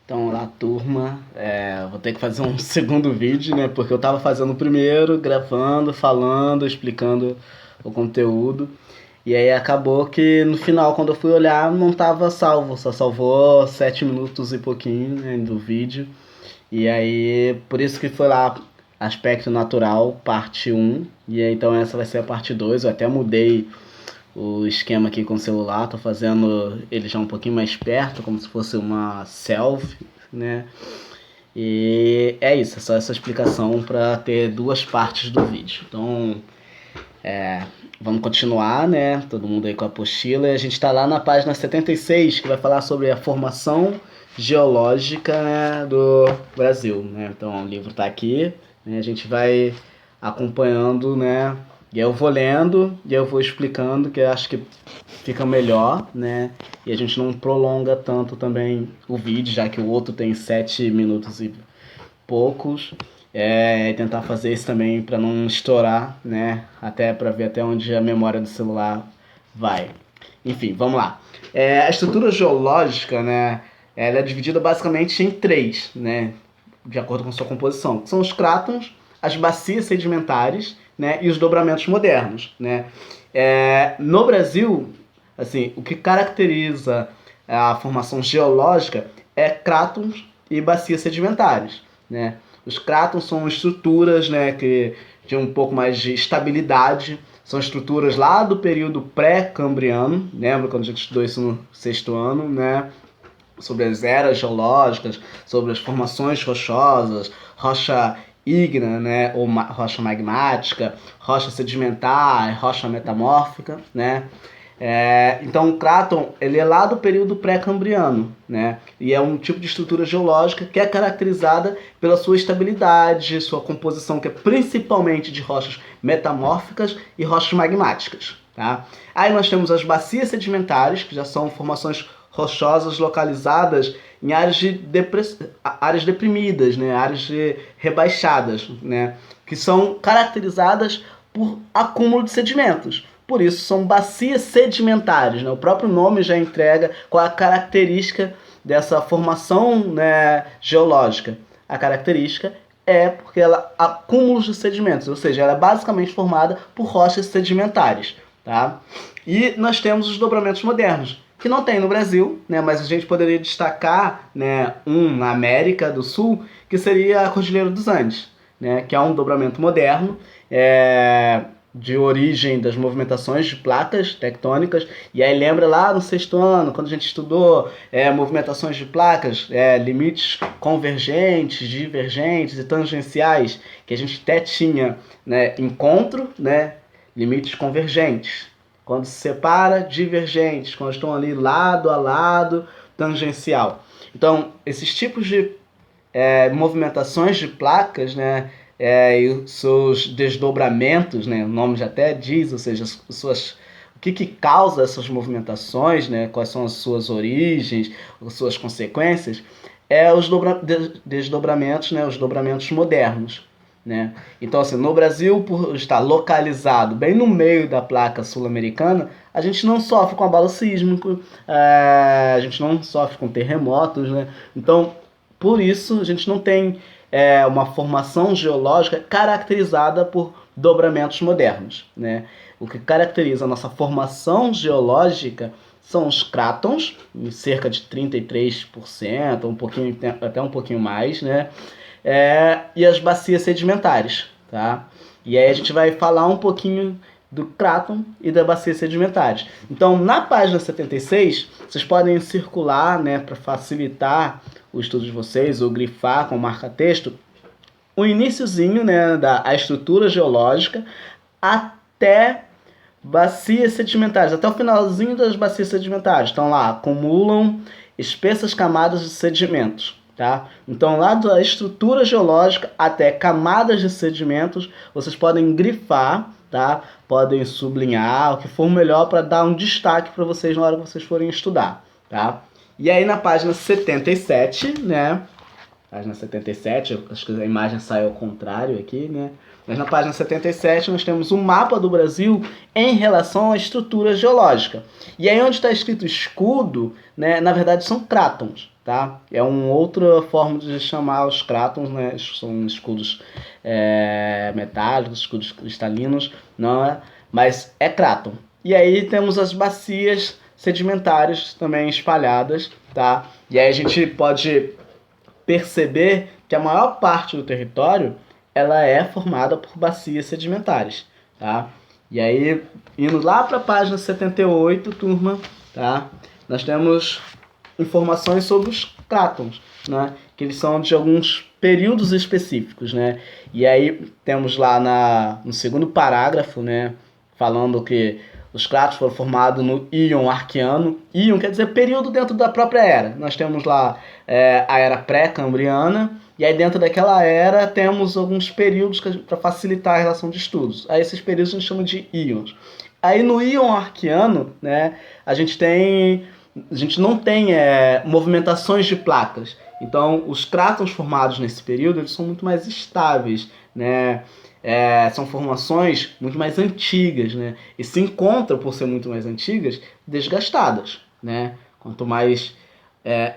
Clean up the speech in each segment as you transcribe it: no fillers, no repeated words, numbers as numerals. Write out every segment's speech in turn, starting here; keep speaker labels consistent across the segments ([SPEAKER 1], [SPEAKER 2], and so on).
[SPEAKER 1] Então, olá, turma. Vou ter que fazer um segundo vídeo, né? Porque eu tava fazendo o primeiro, gravando, falando, explicando o conteúdo. E aí acabou que no final, quando eu fui olhar, não tava salvo. Só salvou 7 minutos e pouquinho, né, do vídeo. E aí, por isso que foi lá Aspecto Natural, parte um. E aí, então essa vai ser a parte 2. Eu até mudei o esquema aqui com o celular, tô fazendo ele já um pouquinho mais perto, como se fosse uma selfie, né? E é isso, é só essa explicação para ter duas partes do vídeo. Então, vamos continuar, né? Todo mundo aí com a apostila. E a gente está lá na página 76, que vai falar sobre a formação geológica, né, do Brasil, né? Então, o livro está aqui, né? A gente vai acompanhando, né? E aí eu vou lendo e eu vou explicando, que eu acho que fica melhor, né? E a gente não prolonga tanto também o vídeo, já que o outro tem 7 minutos e poucos. E tentar fazer isso também para não estourar, né? Até para ver até onde a memória do celular vai. Enfim, vamos lá. A estrutura geológica, né? Ela é dividida basicamente em três, né? De acordo com sua composição, que são os crátons, as bacias sedimentares, né? E os dobramentos modernos, né? No Brasil, assim, o que caracteriza a formação geológica é crátons e bacias sedimentares, né? Os crátons são estruturas, né, que de um pouco mais de estabilidade, são estruturas lá do período pré-cambriano, lembra quando a gente estudou isso no sexto ano, né? Sobre as eras geológicas, sobre as formações rochosas, rocha ígnea, né, ou rocha magmática, rocha sedimentar, rocha metamórfica, né? Então o cráton ele é lá do período pré-cambriano, né? E é um tipo de estrutura geológica que é caracterizada pela sua estabilidade, sua composição que é principalmente de rochas metamórficas e rochas magmáticas, tá? Aí nós temos as bacias sedimentares, que já são formações rochosas localizadas em áreas deprimidas, né? Áreas rebaixadas, né? Que são caracterizadas por acúmulo de sedimentos. Por isso são bacias sedimentares, né? O próprio nome já entrega qual é a característica dessa formação, né, geológica. A característica é porque ela acúmulos de sedimentos, ou seja, ela é basicamente formada por rochas sedimentares, tá? E nós temos os dobramentos modernos, que não tem no Brasil, né, mas a gente poderia destacar, né, um na América do Sul, que seria a Cordilheira dos Andes, né, que é um dobramento moderno, de origem das movimentações de placas tectônicas. E aí lembra lá no sexto ano, quando a gente estudou movimentações de placas, limites convergentes, divergentes e tangenciais, que a gente até tinha, né, encontro, né, limites convergentes. Quando se separa, divergentes, quando estão ali lado a lado, tangencial. Então, esses tipos de movimentações de placas, né, e os seus desdobramentos, né, o nome já até diz, ou seja, o que causa essas movimentações, né, quais são as suas origens, as suas consequências, os desdobramentos, né, os dobramentos modernos. Né? Então, assim, no Brasil, por estar localizado bem no meio da placa sul-americana, a gente não sofre com abalo sísmico, a gente não sofre com terremotos, né? Então, por isso, a gente não tem uma formação geológica caracterizada por dobramentos modernos, né? O que caracteriza a nossa formação geológica são os crátons, em cerca de 33%, até um pouquinho mais, né? E as bacias sedimentares, tá? E aí a gente vai falar um pouquinho do cráton e da bacia sedimentares. Então, na página 76, vocês podem circular, né, para facilitar o estudo de vocês, ou grifar com marca-texto, o iniciozinho, né, da estrutura geológica até bacias sedimentares, até o finalzinho das bacias sedimentares. Então lá, acumulam espessas camadas de sedimentos. Tá? Então, lá da estrutura geológica até camadas de sedimentos, vocês podem grifar, tá? Podem sublinhar, o que for melhor para dar um destaque para vocês na hora que vocês forem estudar. Tá? E aí na página 77, né? Página 77, acho que a imagem saiu ao contrário aqui, né? Mas na página 77 nós temos um mapa do Brasil em relação à estrutura geológica. E aí onde está escrito escudo, né, na verdade são crátons. tá? É uma outra forma de chamar os crátons, né? São escudos metálicos, escudos cristalinos, não é? Mas é cráton. E aí temos as bacias sedimentares também espalhadas, tá? E aí a gente pode perceber que a maior parte do território ela é formada por bacias sedimentares, tá? E aí, indo lá para a página 78, turma, tá? Nós temos informações sobre os crátons, né? Que eles são de alguns períodos específicos, né? E aí temos lá no segundo parágrafo, né? Falando que os crátons foram formados no Íon Arqueano. Íon quer dizer período dentro da própria era. Nós temos lá a era pré-cambriana, e aí dentro daquela era temos alguns períodos para facilitar a relação de estudos. Aí esses períodos a gente chama de íons. Aí no Íon Arqueano, né, a gente não tem movimentações de placas. Então, os crátons formados nesse período eles são muito mais estáveis, né? São formações muito mais antigas, né? E se encontram, por ser muito mais antigas, desgastadas, né? Quanto mais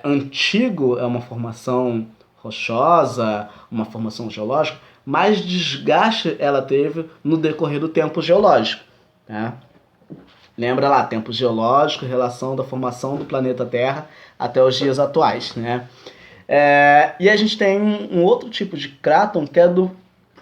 [SPEAKER 1] antigo é uma formação rochosa, uma formação geológica, mais desgaste ela teve no decorrer do tempo geológico, tá? Lembra lá, tempo geológico, relação da formação do planeta Terra até os dias atuais, né? E a gente tem um outro tipo de cráton que é do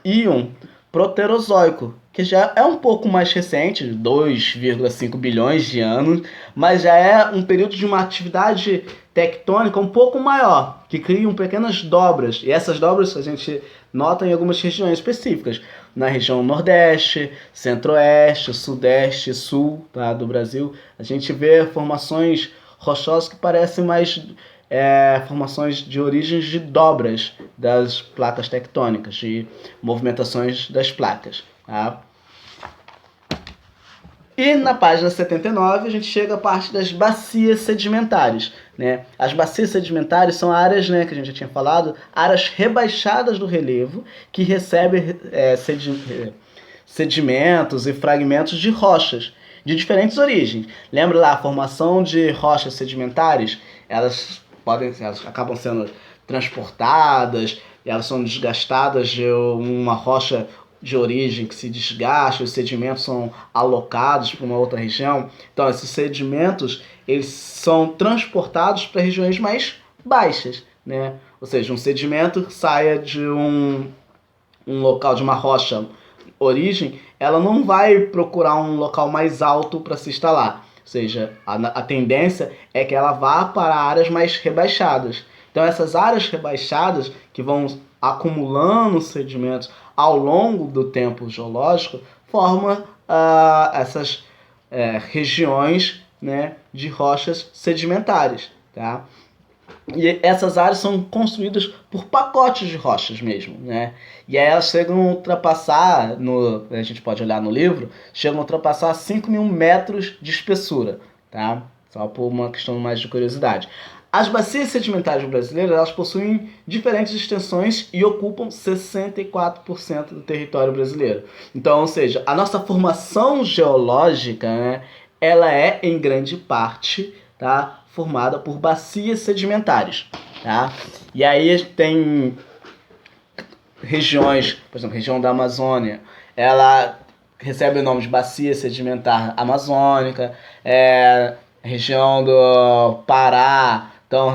[SPEAKER 1] íon proterozoico, que já é um pouco mais recente, 2,5 bilhões de anos, mas já é um período de uma atividade tectônica um pouco maior, que criam pequenas dobras, e essas dobras a gente nota em algumas regiões específicas, na região nordeste, centro-oeste, sudeste, sul, tá, do Brasil, a gente vê formações rochosas que parecem mais formações de origens de dobras das placas tectônicas, de movimentações das placas. Tá? E na página 79 a gente chega à parte das bacias sedimentares. Né? As bacias sedimentares são áreas, né, que a gente já tinha falado, áreas rebaixadas do relevo que recebem sedimentos e fragmentos de rochas de diferentes origens. Lembra lá a formação de rochas sedimentares? Elas acabam sendo transportadas, elas são desgastadas de uma rocha de origem que se desgasta, os sedimentos são alocados para uma outra região. Então, esses sedimentos eles são transportados para regiões mais baixas, né? Ou seja, um sedimento que saia de um local, de uma rocha origem, ela não vai procurar um local mais alto para se instalar. Ou seja, a tendência é que ela vá para áreas mais rebaixadas. Então, essas áreas rebaixadas que vão acumulando sedimentos ao longo do tempo geológico formam essas regiões, né, de rochas sedimentares. Tá? E essas áreas são construídas por pacotes de rochas mesmo, né? E aí elas chegam a ultrapassar, a gente pode olhar no livro, chegam a ultrapassar 5.000 metros de espessura, tá? Só por uma questão mais de curiosidade. As bacias sedimentares brasileiras, elas possuem diferentes extensões e ocupam 64% do território brasileiro. Então, ou seja, a nossa formação geológica, né, ela é, em grande parte, tá, formada por bacias sedimentares, tá? E aí tem regiões, por exemplo, a região da Amazônia, ela recebe o nome de bacia sedimentar amazônica, região do Pará, então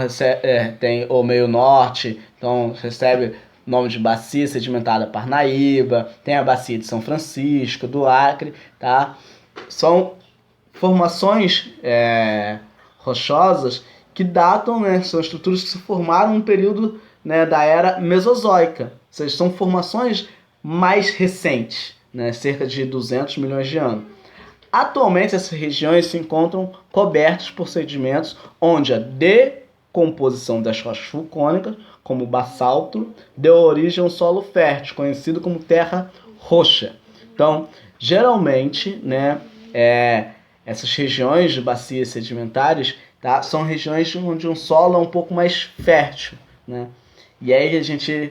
[SPEAKER 1] tem o meio norte, então recebe o nome de bacia sedimentada Parnaíba, tem a bacia de São Francisco, do Acre, tá? São formações rochosas que datam, né, são estruturas que se formaram no período, né, da era mesozoica, ou seja, são formações mais recentes, né, cerca de 200 milhões de anos. Atualmente essas regiões se encontram cobertas por sedimentos onde a decomposição das rochas vulcânicas, como o basalto, deu origem a um solo fértil, conhecido como terra roxa. Então, geralmente, né, essas regiões de bacias sedimentares, tá, são regiões onde um solo é um pouco mais fértil, né? E aí a gente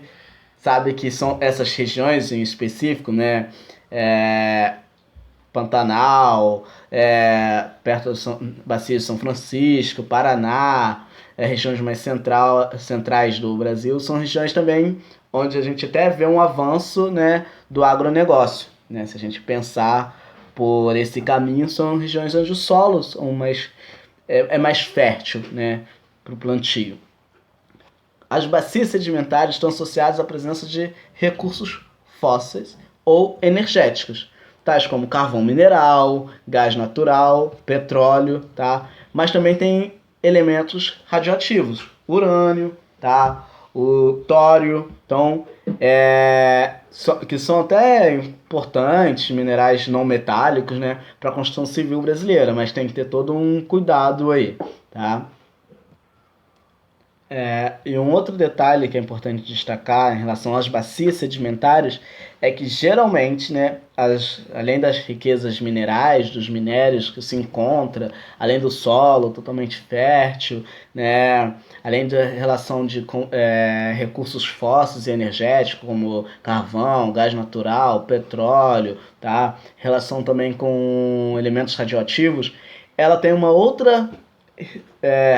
[SPEAKER 1] sabe que são essas regiões em específico, né? Pantanal, perto da Bacia de São Francisco, Paraná, regiões mais centrais do Brasil, são regiões também onde a gente até vê um avanço, né, do agronegócio, né? Se a gente pensar por esse caminho, são regiões onde os solos são é mais fértil, né, para o plantio. As bacias sedimentares estão associadas à presença de recursos fósseis ou energéticos, tais como carvão mineral, gás natural, petróleo, tá? Mas também tem elementos radioativos, urânio, tá? O tório, então, que são até importantes, minerais não metálicos, né, para a construção civil brasileira, mas tem que ter todo um cuidado aí, tá? E um outro detalhe que é importante destacar em relação às bacias sedimentares é que geralmente, né, além das riquezas minerais, dos minérios que se encontra, além do solo totalmente fértil, né, além da relação de recursos fósseis e energéticos como carvão, gás natural, petróleo, tá? Relação também com elementos radioativos, ela tem uma outra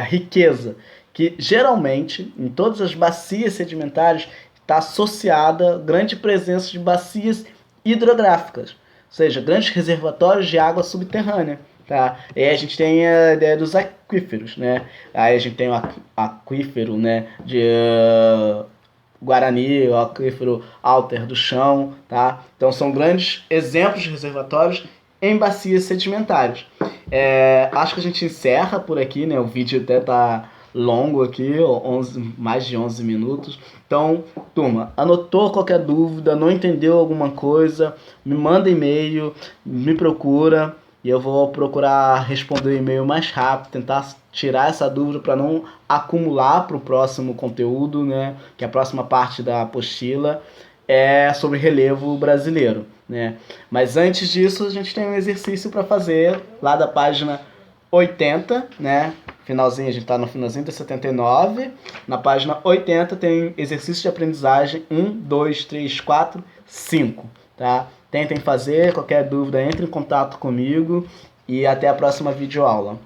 [SPEAKER 1] riqueza que geralmente em todas as bacias sedimentares está associada a grande presença de bacias hidrográficas, ou seja, grandes reservatórios de água subterrânea. Tá? E aí a gente tem a ideia dos aquíferos, né? Aí a gente tem o aquífero, né, de Guarani, o aquífero Alter do Chão, tá? Então são grandes exemplos de reservatórios em bacias sedimentares. Acho que a gente encerra por aqui, né? O vídeo até tá longo aqui, mais de 11 minutos. Então, turma, anotou qualquer dúvida, não entendeu alguma coisa, me manda e-mail, me procura e eu vou procurar responder o e-mail mais rápido, tentar tirar essa dúvida para não acumular para o próximo conteúdo, né? Que a próxima parte da apostila é sobre relevo brasileiro, né? Mas antes disso, a gente tem um exercício para fazer lá da página 80, né? Finalzinho, a gente está no finalzinho da 79. Na página 80 tem exercício de aprendizagem 1, 2, 3, 4, 5. Tá? Tentem fazer, qualquer dúvida entre em contato comigo e até a próxima videoaula.